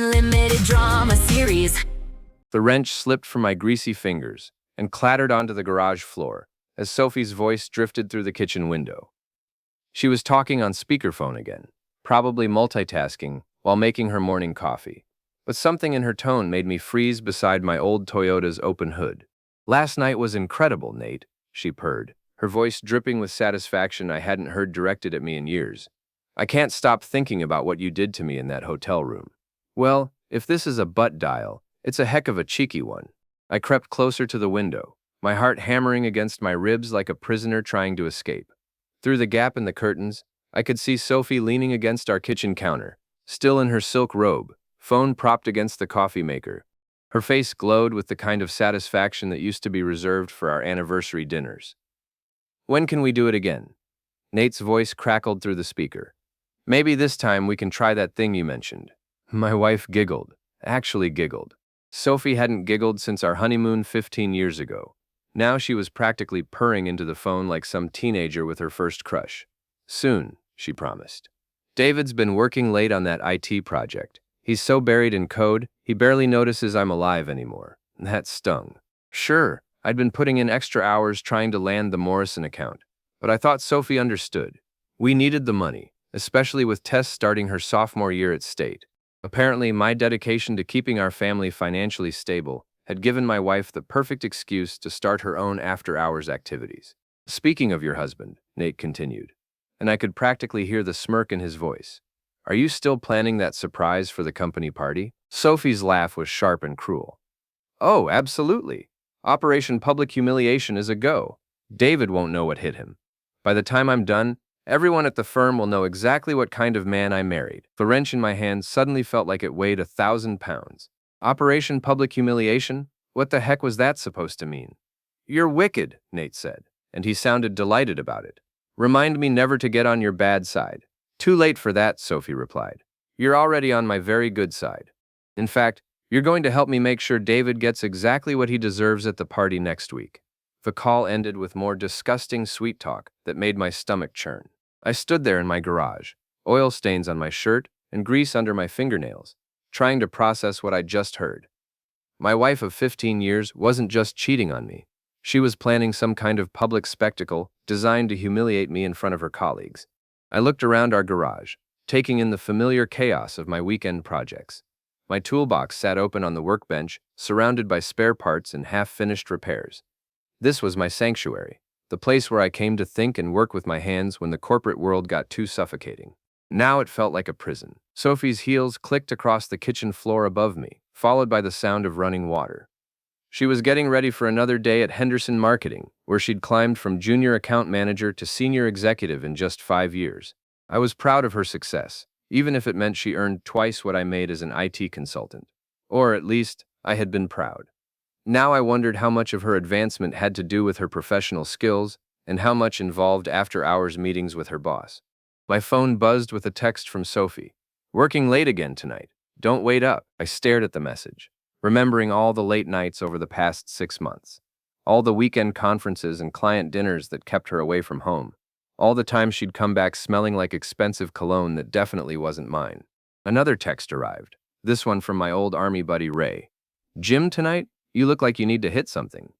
unlimited drama series. The wrench slipped from my greasy fingers and clattered onto the garage floor as Sophie's voice drifted through the kitchen window. She was talking on speakerphone again, probably multitasking while making her morning coffee. But something in her tone made me freeze beside my old Toyota's open hood. "Last night was incredible, Nate," she purred, her voice dripping with satisfaction I hadn't heard directed at me in years. "I can't stop thinking about what you did to me in that hotel room." Well, if this is a butt dial, it's a heck of a cheeky one. I crept closer to the window, my heart hammering against my ribs like a prisoner trying to escape. Through the gap in the curtains, I could see Sophie leaning against our kitchen counter, still in her silk robe, phone propped against the coffee maker. Her face glowed with the kind of satisfaction that used to be reserved for our anniversary dinners. "When can we do it again?" Nate's voice crackled through the speaker. "Maybe this time we can try that thing you mentioned." My wife giggled, actually giggled. Sophie hadn't giggled since our honeymoon 15 years ago. Now she was practically purring into the phone like some teenager with her first crush. "Soon," she promised. "David's been working late on that IT project. He's so buried in code, he barely notices I'm alive anymore." That stung. Sure, I'd been putting in extra hours trying to land the Morrison account, but I thought Sophie understood. We needed the money, especially with Tess starting her sophomore year at State. Apparently, my dedication to keeping our family financially stable had given my wife the perfect excuse to start her own after-hours activities. "Speaking of your husband," Nate continued, and I could practically hear the smirk in his voice, "are you still planning that surprise for the company party?" Sophie's laugh was sharp and cruel. "Oh, absolutely. Operation Public Humiliation is a go. David won't know what hit him. By the time I'm done, everyone at the firm will know exactly what kind of man I married." The wrench in my hand suddenly felt like it weighed 1,000 pounds. Operation Public Humiliation? What the heck was that supposed to mean? "You're wicked," Nate said, and he sounded delighted about it. "Remind me never to get on your bad side." "Too late for that," Sophie replied. "You're already on my very good side. In fact, you're going to help me make sure David gets exactly what he deserves at the party next week." The call ended with more disgusting sweet talk that made my stomach churn. I stood there in my garage, oil stains on my shirt and grease under my fingernails, trying to process what I'd just heard. My wife of 15 years wasn't just cheating on me. She was planning some kind of public spectacle designed to humiliate me in front of her colleagues. I looked around our garage, taking in the familiar chaos of my weekend projects. My toolbox sat open on the workbench, surrounded by spare parts and half-finished repairs. This was my sanctuary, the place where I came to think and work with my hands when the corporate world got too suffocating. Now it felt like a prison. Sophie's heels clicked across the kitchen floor above me, followed by the sound of running water. She was getting ready for another day at Henderson Marketing, where she'd climbed from junior account manager to senior executive in just 5 years. I was proud of her success, even if it meant she earned twice what I made as an IT consultant. Or at least, I had been proud. Now I wondered how much of her advancement had to do with her professional skills and how much involved after-hours meetings with her boss. My phone buzzed with a text from Sophie. "Working late again tonight. Don't wait up." I stared at the message, remembering all the late nights over the past 6 months. All the weekend conferences and client dinners that kept her away from home. All the time she'd come back smelling like expensive cologne that definitely wasn't mine. Another text arrived, this one from my old army buddy Ray. "Gym tonight? You look like you need to hit something."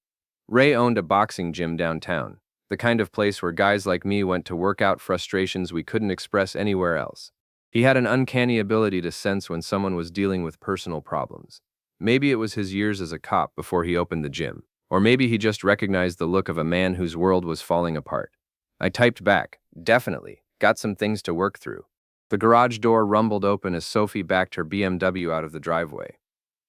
Ray owned a boxing gym downtown, the kind of place where guys like me went to work out frustrations we couldn't express anywhere else. He had an uncanny ability to sense when someone was dealing with personal problems. Maybe it was his years as a cop before he opened the gym, or maybe he just recognized the look of a man whose world was falling apart. I typed back, "Definitely, got some things to work through." The garage door rumbled open as Sophie backed her BMW out of the driveway.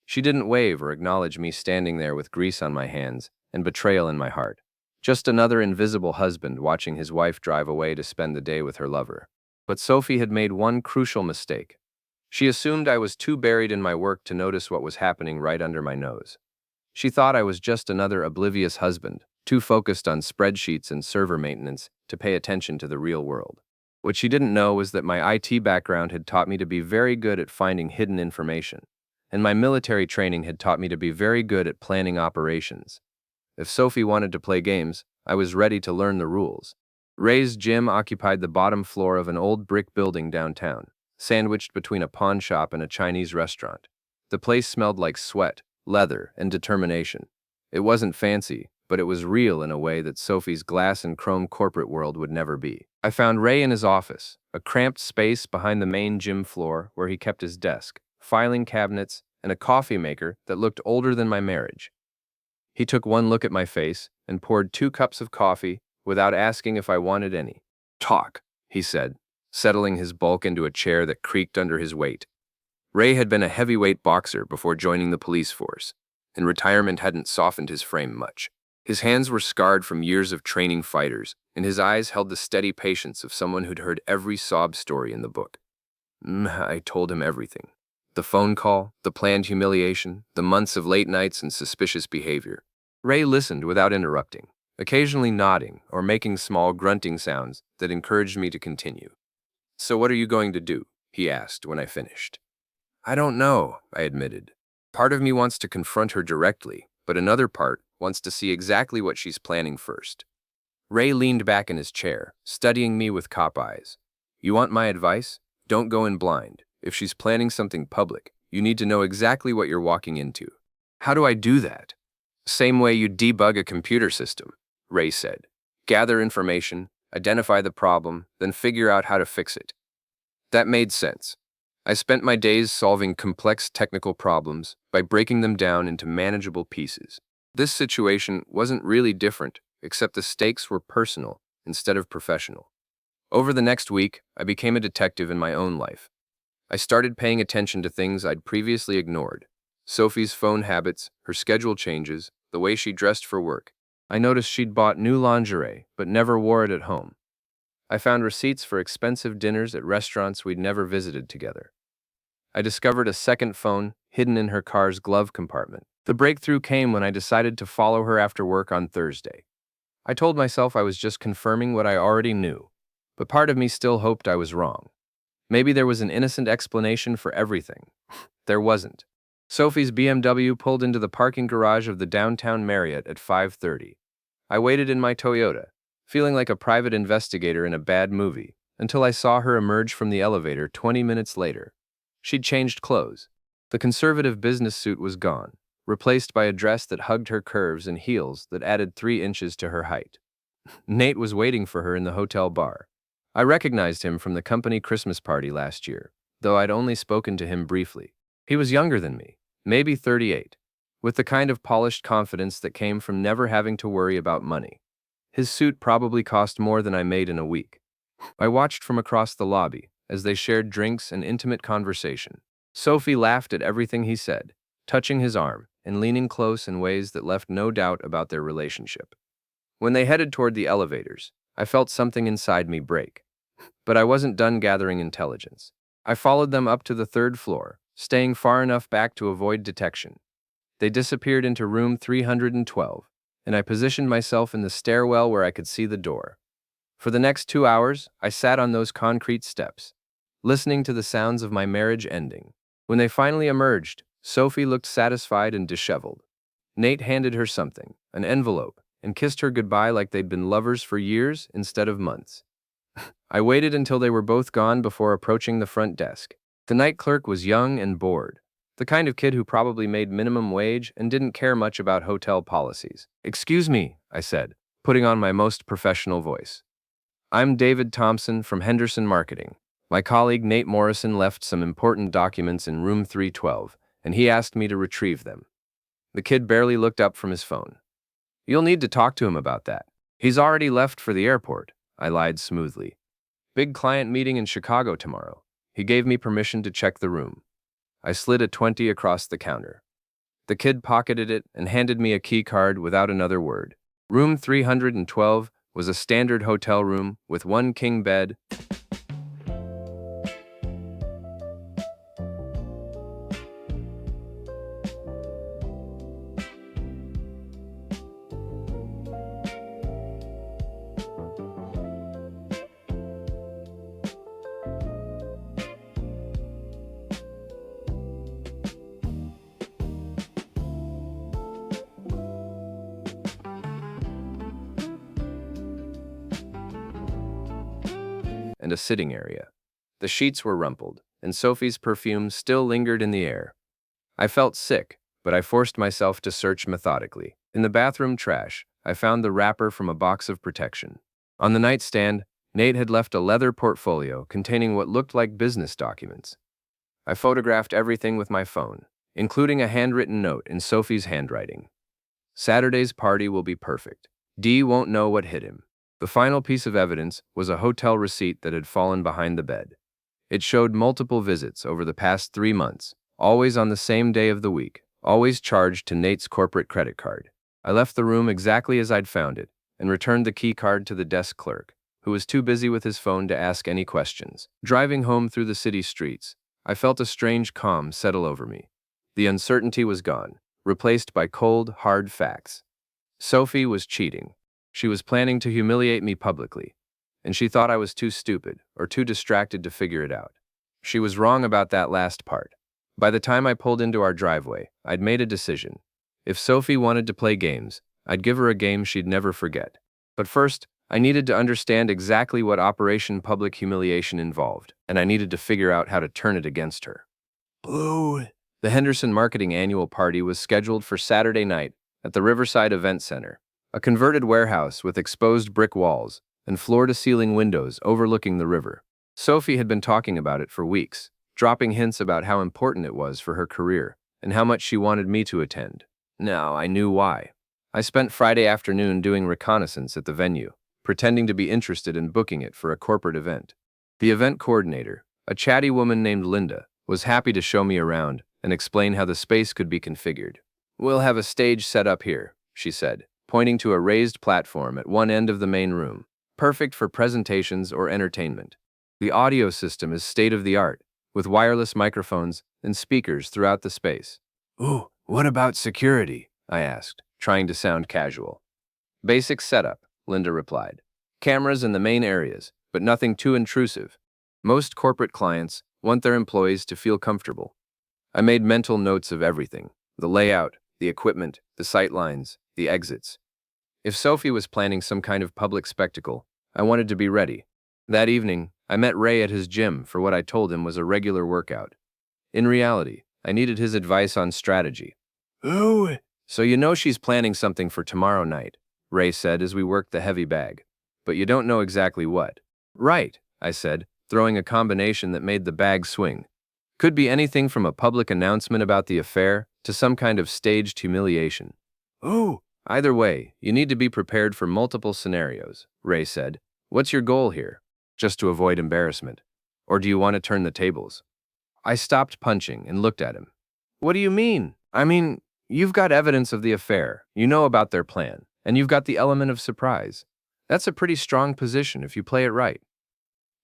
She didn't wave or acknowledge me standing there with grease on my hands and betrayal in my heart. Just another invisible husband watching his wife drive away to spend the day with her lover. But Sophie had made one crucial mistake. She assumed I was too buried in my work to notice what was happening right under my nose. She thought I was just another oblivious husband, too focused on spreadsheets and server maintenance to pay attention to the real world. What she didn't know was that my IT background had taught me to be very good at finding hidden information, and my military training had taught me to be very good at planning operations. If Sophie wanted to play games, I was ready to learn the rules. Ray's gym occupied the bottom floor of an old brick building downtown, sandwiched between a pawn shop and a Chinese restaurant. The place smelled like sweat, leather, and determination. It wasn't fancy, but it was real in a way that Sophie's glass and chrome corporate world would never be. I found Ray in his office, a cramped space behind the main gym floor where he kept his desk, filing cabinets, and a coffee maker that looked older than my marriage. He took one look at my face and poured 2 cups of coffee without asking if I wanted any. "Talk," he said, settling his bulk into a chair that creaked under his weight. Ray had been a heavyweight boxer before joining the police force, and retirement hadn't softened his frame much. His hands were scarred from years of training fighters, and his eyes held the steady patience of someone who'd heard every sob story in the book. I told him everything. The phone call, the planned humiliation, the months of late nights and suspicious behavior. Ray listened without interrupting, occasionally nodding or making small grunting sounds that encouraged me to continue. "So what are you going to do?" he asked when I finished. "I don't know," I admitted. "Part of me wants to confront her directly, but another part wants to see exactly what she's planning first." Ray leaned back in his chair, studying me with cop eyes. "You want my advice? Don't go in blind. If she's planning something public, you need to know exactly what you're walking into." "How do I do that?" "Same way you debug a computer system," Ray said. "Gather information, identify the problem, then figure out how to fix it." That made sense. I spent my days solving complex technical problems by breaking them down into manageable pieces. This situation wasn't really different, except the stakes were personal instead of professional. Over the next week, I became a detective in my own life. I started paying attention to things I'd previously ignored. Sophie's phone habits, her schedule changes, the way she dressed for work. I noticed she'd bought new lingerie, but never wore it at home. I found receipts for expensive dinners at restaurants we'd never visited together. I discovered a second phone hidden in her car's glove compartment. The breakthrough came when I decided to follow her after work on Thursday. I told myself I was just confirming what I already knew, but part of me still hoped I was wrong. Maybe there was an innocent explanation for everything. There wasn't. Sophie's BMW pulled into the parking garage of the downtown Marriott at 5:30. I waited in my Toyota, feeling like a private investigator in a bad movie, until I saw her emerge from the elevator 20 minutes later. She'd changed clothes. The conservative business suit was gone, replaced by a dress that hugged her curves and heels that added 3 inches to her height. Nate was waiting for her in the hotel bar. I recognized him from the company Christmas party last year, though I'd only spoken to him briefly. He was younger than me, maybe 38, with the kind of polished confidence that came from never having to worry about money. His suit probably cost more than I made in a week. I watched from across the lobby as they shared drinks and intimate conversation. Sophie laughed at everything he said, touching his arm and leaning close in ways that left no doubt about their relationship. When they headed toward the elevators, I felt something inside me break. But I wasn't done gathering intelligence. I followed them up to the 3rd floor, staying far enough back to avoid detection. They disappeared into room 312, and I positioned myself in the stairwell where I could see the door. For the next 2 hours, I sat on those concrete steps, listening to the sounds of my marriage ending. When they finally emerged, Sophie looked satisfied and disheveled. Nate handed her something, an envelope, and kissed her goodbye like they'd been lovers for years instead of months. I waited until they were both gone before approaching the front desk. The night clerk was young and bored, the kind of kid who probably made minimum wage and didn't care much about hotel policies. "Excuse me," I said, putting on my most professional voice. "I'm David Thompson from Henderson Marketing. My colleague Nate Morrison left some important documents in room 312, and he asked me to retrieve them." The kid barely looked up from his phone. "You'll need to talk to him about that. He's already left for the airport," I lied smoothly. "Big client meeting in Chicago tomorrow." He gave me permission to check the room. I slid a 20 across the counter. The kid pocketed it and handed me a key card without another word. Room 312 was a standard hotel room with 1 king bed, and a sitting area. The sheets were rumpled, and Sophie's perfume still lingered in the air. I felt sick, but I forced myself to search methodically. In the bathroom trash, I found the wrapper from a box of protection. On the nightstand, Nate had left a leather portfolio containing what looked like business documents. I photographed everything with my phone, including a handwritten note in Sophie's handwriting. Saturday's party will be perfect. Dee won't know what hit him. The final piece of evidence was a hotel receipt that had fallen behind the bed. It showed multiple visits over the past 3 months, always on the same day of the week, always charged to Nate's corporate credit card. I left the room exactly as I'd found it and returned the key card to the desk clerk, who was too busy with his phone to ask any questions. Driving home through the city streets, I felt a strange calm settle over me. The uncertainty was gone, replaced by cold, hard facts. Sophie was cheating. She was planning to humiliate me publicly, and she thought I was too stupid or too distracted to figure it out. She was wrong about that last part. By the time I pulled into our driveway, I'd made a decision. If Sophie wanted to play games, I'd give her a game she'd never forget. But first, I needed to understand exactly what Operation Public Humiliation involved, and I needed to figure out how to turn it against her. Blue. The Henderson Marketing Annual Party was scheduled for Saturday night at the Riverside Event Center, a converted warehouse with exposed brick walls and floor-to-ceiling windows overlooking the river. Sophie had been talking about it for weeks, dropping hints about how important it was for her career and how much she wanted me to attend. Now I knew why. I spent Friday afternoon doing reconnaissance at the venue, pretending to be interested in booking it for a corporate event. The event coordinator, a chatty woman named Linda, was happy to show me around and explain how the space could be configured. "We'll have a stage set up here," she said, pointing to a raised platform at one end of the main room, perfect for presentations or entertainment. The audio system is state-of-the-art, with wireless microphones and speakers throughout the space. "Ooh, what about security?" I asked, trying to sound casual. "Basic setup," Linda replied. "Cameras in the main areas, but nothing too intrusive. Most corporate clients want their employees to feel comfortable." I made mental notes of everything: the layout, the equipment, the sightlines, the exits. If Sophie was planning some kind of public spectacle, I wanted to be ready. That evening, I met Ray at his gym for what I told him was a regular workout. In reality, I needed his advice on strategy. "Oh, so you know she's planning something for tomorrow night," Ray said as we worked the heavy bag. "But you don't know exactly what." "Right," I said, throwing a combination that made the bag swing. "Could be anything from a public announcement about the affair to some kind of staged humiliation." "Oh, either way, you need to be prepared for multiple scenarios," Ray said. "What's your goal here? Just to avoid embarrassment? Or do you want to turn the tables?" I stopped punching and looked at him. "What do you mean? I mean, you've got evidence of the affair, you know about their plan, and you've got the element of surprise. That's a pretty strong position if you play it right."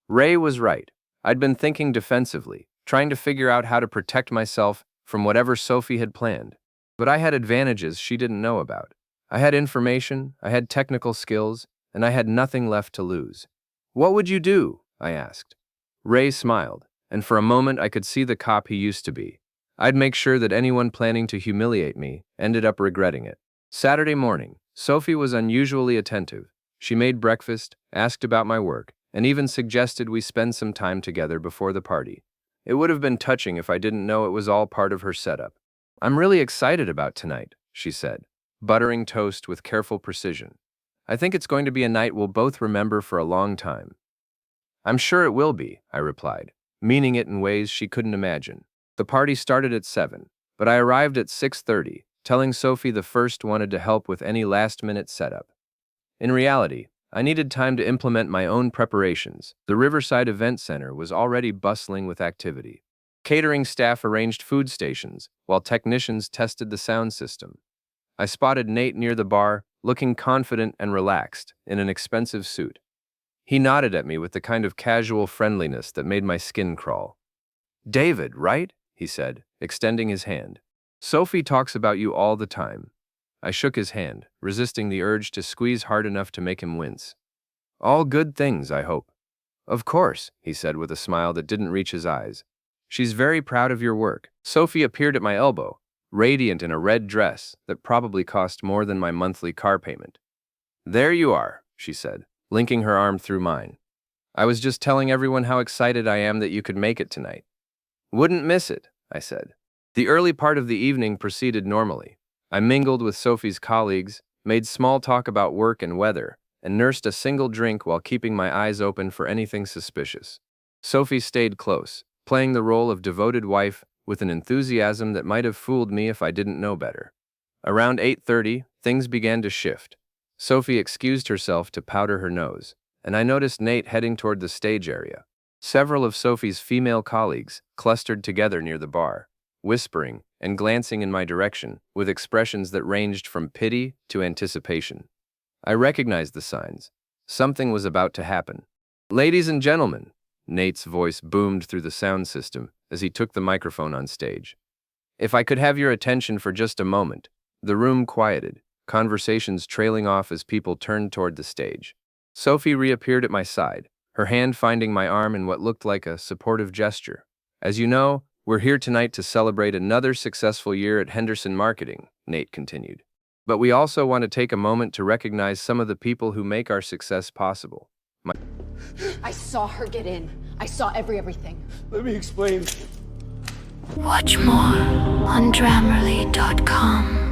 Ray was right. I'd been thinking defensively, trying to figure out how to protect myself from whatever Sophie had planned. But I had advantages she didn't know about. I had information, I had technical skills, and I had nothing left to lose. "What would you do?" I asked. Ray smiled, and for a moment I could see the cop he used to be. I'd make sure that anyone planning to humiliate me ended up regretting it. Saturday morning, Sophie was unusually attentive. She made breakfast, asked about my work, and even suggested we spend some time together before the party. It would have been touching if I didn't know it was all part of her setup. "I'm really excited about tonight," she said, buttering toast with careful precision. "I think it's going to be a night we'll both remember for a long time." "I'm sure it will be," I replied, meaning it in ways she couldn't imagine. The party started at 7, but I arrived at 6:30, telling Sophie the first wanted to help with any last-minute setup. In reality, I needed time to implement my own preparations. The Riverside Event Center was already bustling with activity. Catering staff arranged food stations, while technicians tested the sound system. I spotted Nate near the bar, looking confident and relaxed, in an expensive suit. He nodded at me with the kind of casual friendliness that made my skin crawl. "David, right?" he said, extending his hand. "Sophie talks about you all the time." I shook his hand, resisting the urge to squeeze hard enough to make him wince. "All good things, I hope." "Of course," he said with a smile that didn't reach his eyes. "She's very proud of your work." Sophie appeared at my elbow, radiant in a red dress that probably cost more than my monthly car payment. "There you are," she said, linking her arm through mine. "I was just telling everyone how excited I am that you could make it tonight." Wouldn't miss it, I said. The early part of the evening proceeded normally. I mingled with Sophie's colleagues, made small talk about work and weather, and nursed a single drink while keeping my eyes open for anything suspicious. Sophie stayed close, playing the role of devoted wife with an enthusiasm that might have fooled me if I didn't know better. Around 8:30, things began to shift. Sophie excused herself to powder her nose, and I noticed Nate heading toward the stage area. Several of Sophie's female colleagues clustered together near the bar, whispering and glancing in my direction with expressions that ranged from pity to anticipation. I recognized the signs. Something was about to happen. "Ladies and gentlemen," Nate's voice boomed through the sound system as he took the microphone on stage. "If I could have your attention for just a moment." The room quieted, conversations trailing off as people turned toward the stage. Sophie reappeared at my side, her hand finding my arm in what looked like a supportive gesture. "As you know, we're here tonight to celebrate another successful year at Henderson Marketing," Nate continued. "But we also want to take a moment to recognize some of the people who make our success possible." I saw her get in. I saw everything. Let me explain. Watch more on Grammarly.com.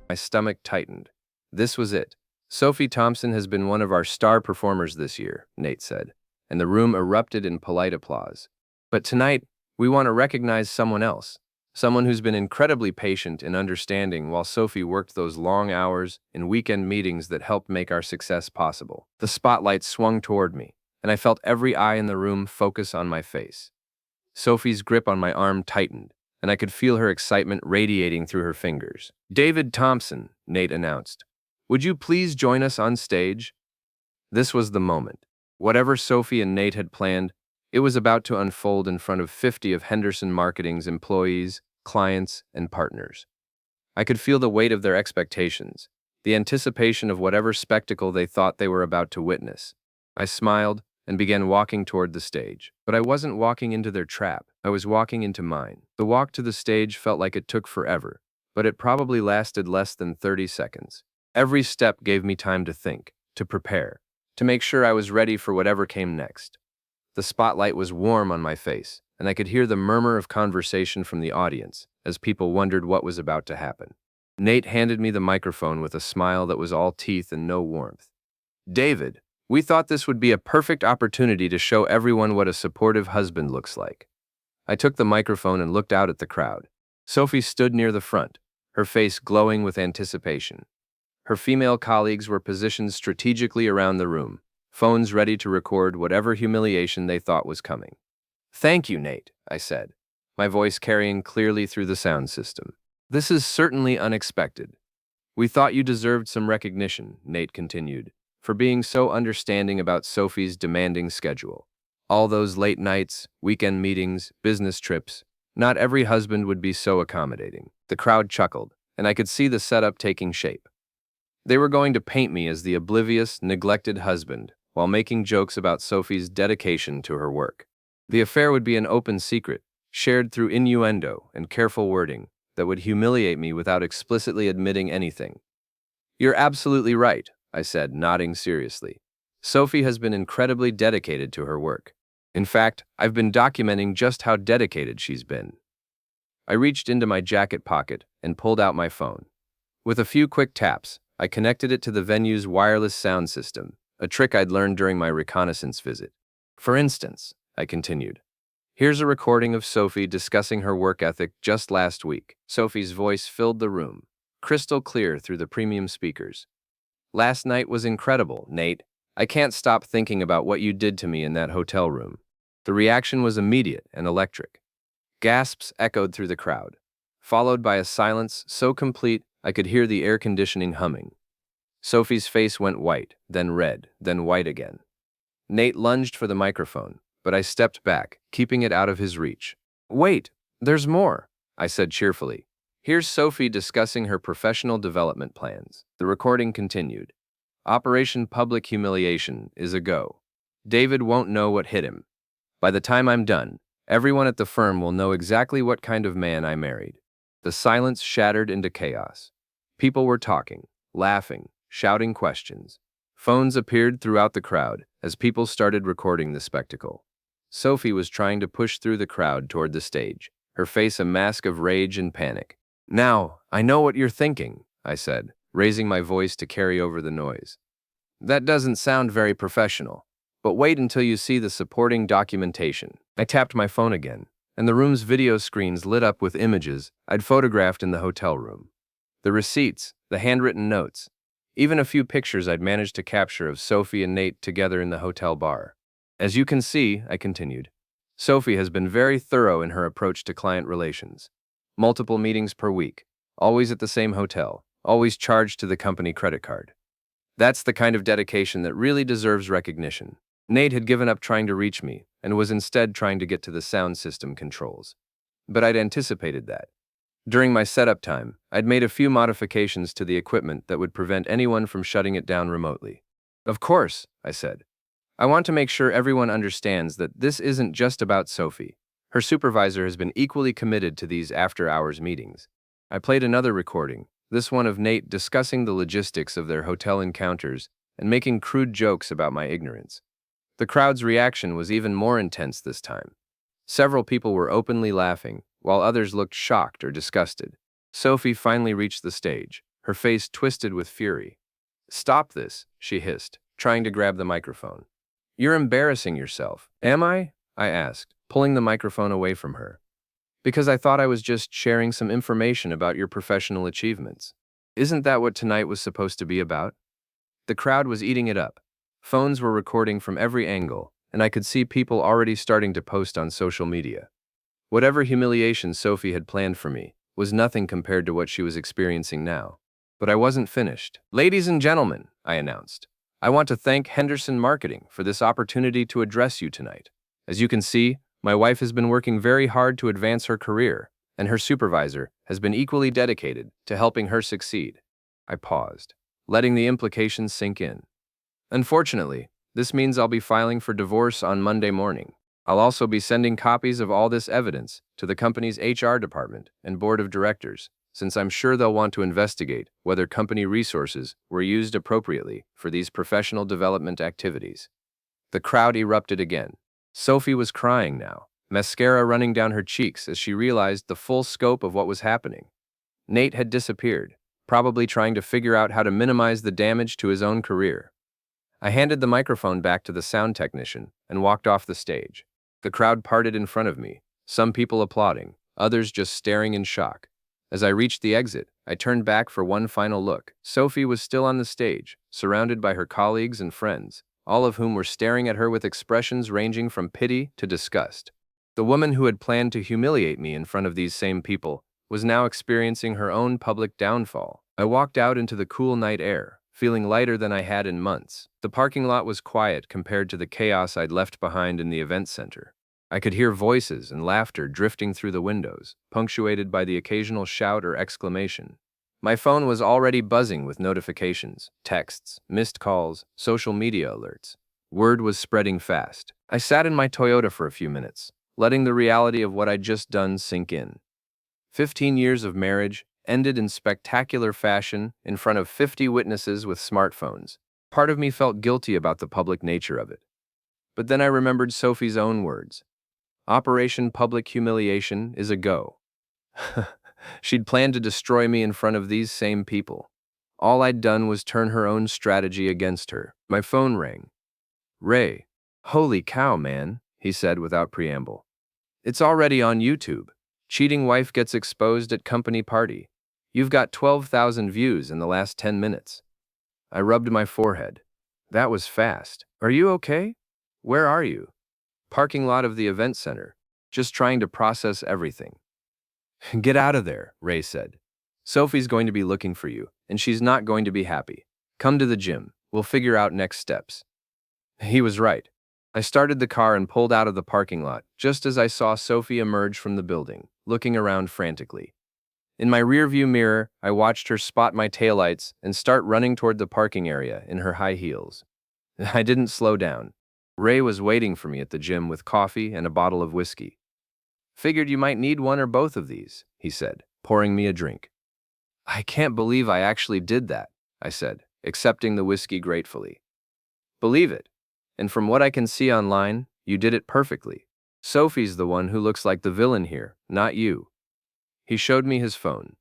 My stomach tightened. This was it. "Sophie Thompson has been one of our star performers this year," Nate said, and the room erupted in polite applause. "But tonight, we want to recognize someone else, someone who's been incredibly patient and understanding while Sophie worked those long hours in weekend meetings that helped make our success possible." The spotlight swung toward me, and I felt every eye in the room focus on my face. Sophie's grip on my arm tightened, and I could feel her excitement radiating through her fingers. "David Thompson," Nate announced. "Would you please join us on stage?" This was the moment. Whatever Sophie and Nate had planned, it was about to unfold in front of 50 of Henderson Marketing's employees, clients, and partners. I could feel the weight of their expectations, the anticipation of whatever spectacle they thought they were about to witness. I smiled and began walking toward the stage. But I wasn't walking into their trap. I was walking into mine. The walk to the stage felt like it took forever, but it probably lasted less than 30 seconds. Every step gave me time to think, to prepare, to make sure I was ready for whatever came next. The spotlight was warm on my face, and I could hear the murmur of conversation from the audience as people wondered what was about to happen. Nate handed me the microphone with a smile that was all teeth and no warmth. "David, we thought this would be a perfect opportunity to show everyone what a supportive husband looks like." I took the microphone and looked out at the crowd. Sophie stood near the front, her face glowing with anticipation. Her female colleagues were positioned strategically around the room, phones ready to record whatever humiliation they thought was coming. "Thank you, Nate," I said, my voice carrying clearly through the sound system. "This is certainly unexpected. We thought you deserved some recognition," Nate continued, "for being so understanding about Sophie's demanding schedule. All those late nights, weekend meetings, business trips. Not every husband would be so accommodating." The crowd chuckled, and I could see the setup taking shape. They were going to paint me as the oblivious, neglected husband, while making jokes about Sophie's dedication to her work. The affair would be an open secret, shared through innuendo and careful wording, that would humiliate me without explicitly admitting anything. "You're absolutely right," I said, nodding seriously. "Sophie has been incredibly dedicated to her work. In fact, I've been documenting just how dedicated she's been." I reached into my jacket pocket and pulled out my phone. With a few quick taps, I connected it to the venue's wireless sound system, a trick I'd learned during my reconnaissance visit. "For instance," I continued, "here's a recording of Sophie discussing her work ethic just last week." Sophie's voice filled the room, crystal clear through the premium speakers. "Last night was incredible, Nate. I can't stop thinking about what you did to me in that hotel room." The reaction was immediate and electric. Gasps echoed through the crowd, followed by a silence so complete I could hear the air conditioning humming. Sophie's face went white, then red, then white again. Nate lunged for the microphone, but I stepped back, keeping it out of his reach. "Wait, there's more," I said cheerfully. "Here's Sophie discussing her professional development plans." The recording continued. "Operation Public Humiliation is a go. David won't know what hit him. By the time I'm done, everyone at the firm will know exactly what kind of man I married." The silence shattered into chaos. People were talking, laughing, shouting questions. Phones appeared throughout the crowd as people started recording the spectacle. Sophie was trying to push through the crowd toward the stage, her face a mask of rage and panic. "Now, I know what you're thinking," I said, raising my voice to carry over the noise. "That doesn't sound very professional, but wait until you see the supporting documentation." I tapped my phone again, and the room's video screens lit up with images I'd photographed in the hotel room. The receipts, the handwritten notes, even a few pictures I'd managed to capture of Sophie and Nate together in the hotel bar. "As you can see," I continued, "Sophie has been very thorough in her approach to client relations. Multiple meetings per week, always at the same hotel, always charged to the company credit card. That's the kind of dedication that really deserves recognition." Nate had given up trying to reach me and was instead trying to get to the sound system controls. But I'd anticipated that. During my setup time, I'd made a few modifications to the equipment that would prevent anyone from shutting it down remotely. "Of course," I said. "I want to make sure everyone understands that this isn't just about Sophie. Her supervisor has been equally committed to these after-hours meetings." I played another recording, this one of Nate discussing the logistics of their hotel encounters and making crude jokes about my ignorance. The crowd's reaction was even more intense this time. Several people were openly laughing, while others looked shocked or disgusted. Sophie finally reached the stage, her face twisted with fury. "Stop this," she hissed, trying to grab the microphone. "You're embarrassing yourself." "Am I?" I asked, pulling the microphone away from her. "Because I thought I was just sharing some information about your professional achievements. Isn't that what tonight was supposed to be about?" The crowd was eating it up. Phones were recording from every angle, and I could see people already starting to post on social media. Whatever humiliation Sophie had planned for me was nothing compared to what she was experiencing now. But I wasn't finished. "Ladies and gentlemen," I announced, "I want to thank Henderson Marketing for this opportunity to address you tonight. As you can see, my wife has been working very hard to advance her career, and her supervisor has been equally dedicated to helping her succeed." I paused, letting the implications sink in. "Unfortunately, this means I'll be filing for divorce on Monday morning. I'll also be sending copies of all this evidence to the company's HR department and board of directors, since I'm sure they'll want to investigate whether company resources were used appropriately for these professional development activities." The crowd erupted again. Sophie was crying now, mascara running down her cheeks as she realized the full scope of what was happening. Nate had disappeared, probably trying to figure out how to minimize the damage to his own career. I handed the microphone back to the sound technician and walked off the stage. The crowd parted in front of me, some people applauding, others just staring in shock. As I reached the exit, I turned back for one final look. Sophie was still on the stage, surrounded by her colleagues and friends, all of whom were staring at her with expressions ranging from pity to disgust. The woman who had planned to humiliate me in front of these same people was now experiencing her own public downfall. I walked out into the cool night air, feeling lighter than I had in months. The parking lot was quiet compared to the chaos I'd left behind in the event center. I could hear voices and laughter drifting through the windows, punctuated by the occasional shout or exclamation. My phone was already buzzing with notifications, texts, missed calls, social media alerts. Word was spreading fast. I sat in my Toyota for a few minutes, letting the reality of what I'd just done sink in. 15 years of marriage ended in spectacular fashion in front of 50 witnesses with smartphones. Part of me felt guilty about the public nature of it. But then I remembered Sophie's own words. Operation Public Humiliation is a go. She'd planned to destroy me in front of these same people. All I'd done was turn her own strategy against her. My phone rang. "Ray, holy cow, man," he said without preamble. "It's already on YouTube. Cheating wife gets exposed at company party. You've got 12,000 views in the last 10 minutes. I rubbed my forehead. That was fast. "Are you okay? Where are you?" "Parking lot of the event center. Just trying to process everything." "Get out of there," Ray said. "Sophie's going to be looking for you, and she's not going to be happy. Come to the gym. We'll figure out next steps." He was right. I started the car and pulled out of the parking lot just as I saw Sophie emerge from the building, looking around frantically. In my rearview mirror, I watched her spot my taillights and start running toward the parking area in her high heels. I didn't slow down. Ray was waiting for me at the gym with coffee and a bottle of whiskey. "Figured you might need one or both of these," he said, pouring me a drink. "I can't believe I actually did that," I said, accepting the whiskey gratefully. "Believe it. And from what I can see online, You did it perfectly. Sophie's the one who looks like the villain here, not you. He showed me his phone.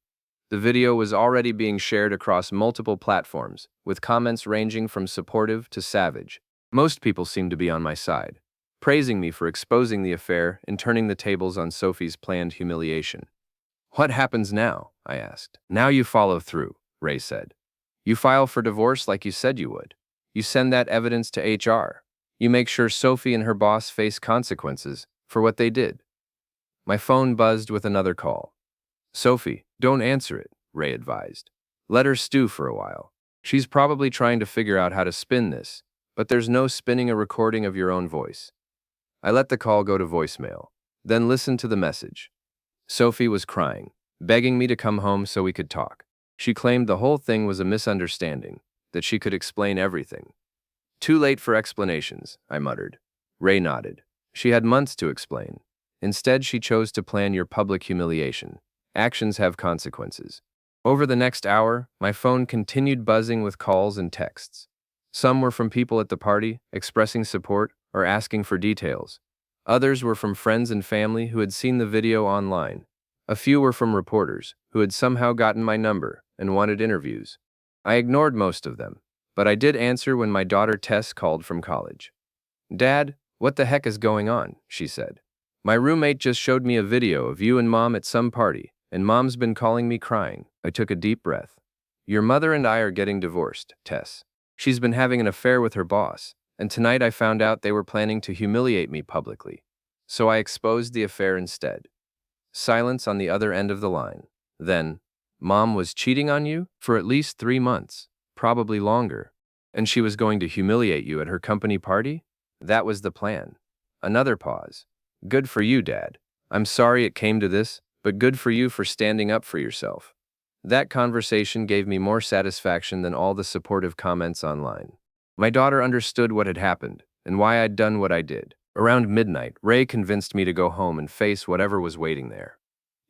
The video was already being shared across multiple platforms, with comments ranging from supportive to savage. Most people seemed to be on my side, praising me for exposing the affair and turning the tables on Sophie's planned humiliation. What happens now? I asked. Now you follow through, Ray said. You file for divorce like you said you would. You send that evidence to HR. You make sure Sophie and her boss face consequences for what they did. My phone buzzed with another call. Sophie, don't answer it, Ray advised. Let her stew for a while. She's probably trying to figure out how to spin this, but there's no spinning a recording of your own voice. I let the call go to voicemail, then listened to the message. Sophie was crying, begging me to come home so we could talk. She claimed the whole thing was a misunderstanding, that she could explain everything. Too late for explanations, I muttered. Ray nodded. She had months to explain. Instead, she chose to plan your public humiliation. Actions have consequences. Over the next hour, my phone continued buzzing with calls and texts. Some were from people at the party, expressing support or asking for details. Others were from friends and family who had seen the video online. A few were from reporters who had somehow gotten my number and wanted interviews. I ignored most of them, but I did answer when my daughter Tess called from college. Dad, what the heck is going on? She said. My roommate just showed me a video of you and Mom at some party, and Mom's been calling me crying. I took a deep breath. Your mother and I are getting divorced, Tess. She's been having an affair with her boss, and tonight I found out they were planning to humiliate me publicly. So I exposed the affair instead. Silence on the other end of the line. Then, Mom was cheating on you? For at least 3 months, probably longer. And she was going to humiliate you at her company party? That was the plan. Another pause. Good for you, Dad. I'm sorry it came to this, but good for you for standing up for yourself. That conversation gave me more satisfaction than all the supportive comments online. My daughter understood what had happened and why I'd done what I did. Around midnight, Ray convinced me to go home and face whatever was waiting there.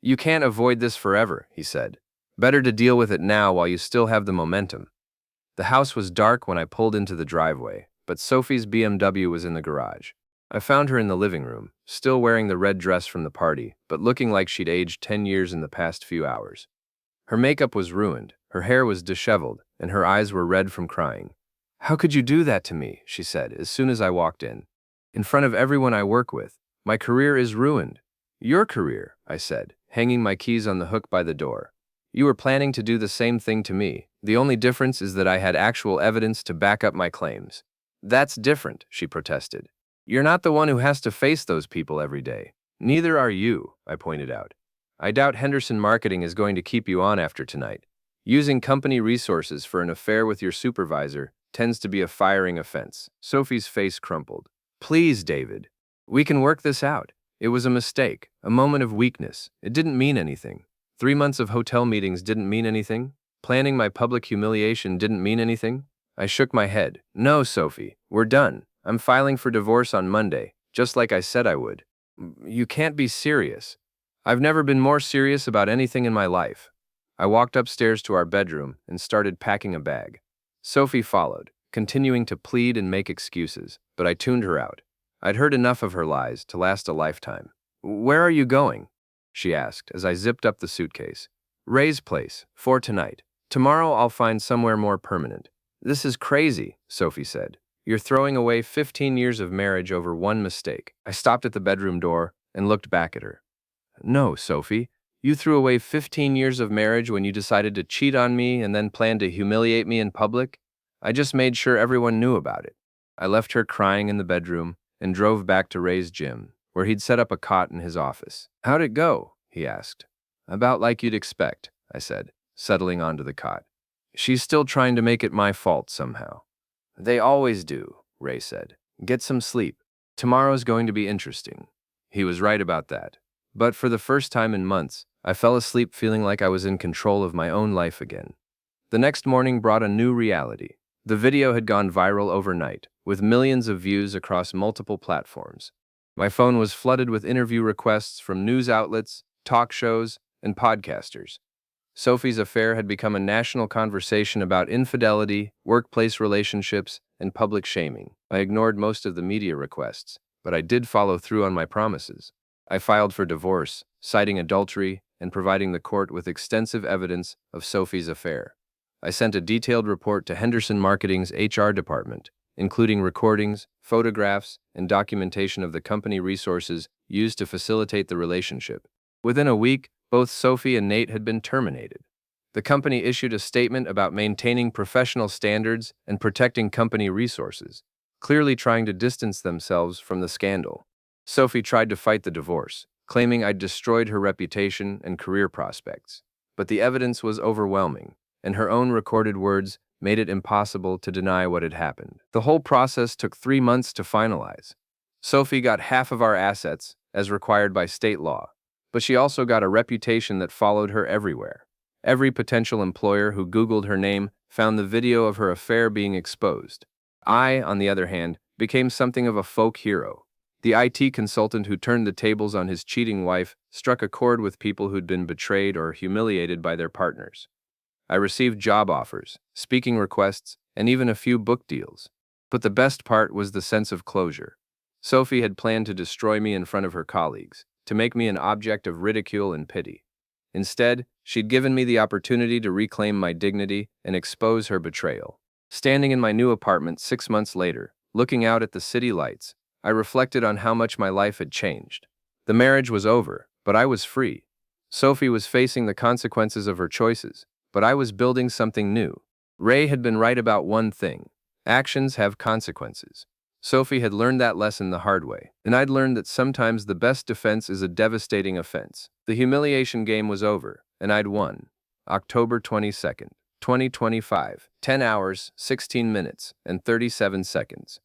You can't avoid this forever, he said. Better to deal with it now while you still have the momentum. The house was dark when I pulled into the driveway, but Sophie's BMW was in the garage. I found her in the living room, still wearing the red dress from the party, but looking like she'd aged 10 years in the past few hours. Her makeup was ruined, her hair was disheveled, and her eyes were red from crying. How could you do that to me? She said as soon as I walked in. In front of everyone I work with, my career is ruined. Your career, I said, hanging my keys on the hook by the door. You were planning to do the same thing to me. The only difference is that I had actual evidence to back up my claims. That's different, she protested. You're not the one who has to face those people every day. Neither are you, I pointed out. I doubt Henderson Marketing is going to keep you on after tonight. Using company resources for an affair with your supervisor tends to be a firing offense. Sophie's face crumpled. Please, David. We can work this out. It was a mistake, a moment of weakness. It didn't mean anything. 3 months of hotel meetings didn't mean anything. Planning my public humiliation didn't mean anything. I shook my head. No, Sophie, we're done. I'm filing for divorce on Monday, just like I said I would. You can't be serious. I've never been more serious about anything in my life. I walked upstairs to our bedroom and started packing a bag. Sophie followed, continuing to plead and make excuses, but I tuned her out. I'd heard enough of her lies to last a lifetime. Where are you going? She asked as I zipped up the suitcase. Ray's place, for tonight. Tomorrow I'll find somewhere more permanent. This is crazy, Sophie said. You're throwing away 15 years of marriage over one mistake. I stopped at the bedroom door and looked back at her. No, Sophie. You threw away 15 years of marriage when you decided to cheat on me and then planned to humiliate me in public. I just made sure everyone knew about it. I left her crying in the bedroom and drove back to Ray's gym, where he'd set up a cot in his office. How'd it go? He asked. About like you'd expect, I said, settling onto the cot. She's still trying to make it my fault somehow. They always do, Ray said. Get some sleep. Tomorrow's going to be interesting. He was right about that. But for the first time in months, I fell asleep feeling like I was in control of my own life again. The next morning brought a new reality. The video had gone viral overnight, with millions of views across multiple platforms. My phone was flooded with interview requests from news outlets, talk shows, and podcasters. Sophie's affair had become a national conversation about infidelity, workplace relationships, and public shaming. I ignored most of the media requests, but I did follow through on my promises. I filed for divorce, citing adultery and providing the court with extensive evidence of Sophie's affair. I sent a detailed report to Henderson Marketing's HR department, including recordings, photographs, and documentation of the company resources used to facilitate the relationship. Within a week, both Sophie and Nate had been terminated. The company issued a statement about maintaining professional standards and protecting company resources, clearly trying to distance themselves from the scandal. Sophie tried to fight the divorce, claiming I'd destroyed her reputation and career prospects. But the evidence was overwhelming, and her own recorded words made it impossible to deny what had happened. The whole process took 3 months to finalize. Sophie got half of our assets, as required by state law, but she also got a reputation that followed her everywhere. Every potential employer who Googled her name found the video of her affair being exposed. I, on the other hand, became something of a folk hero. The IT consultant who turned the tables on his cheating wife struck a chord with people who'd been betrayed or humiliated by their partners. I received job offers, speaking requests, and even a few book deals. But the best part was the sense of closure. Sophie had planned to destroy me in front of her colleagues, to make me an object of ridicule and pity. Instead, she'd given me the opportunity to reclaim my dignity and expose her betrayal. Standing in my new apartment 6 months later, looking out at the city lights, I reflected on how much my life had changed. The marriage was over, but I was free. Sophie was facing the consequences of her choices, but I was building something new. Ray had been right about one thing: actions have consequences. Sophie had learned that lesson the hard way, and I'd learned that sometimes the best defense is a devastating offense. The humiliation game was over, and I'd won. October 22nd, 2025, 10 hours, 16 minutes, and 37 seconds.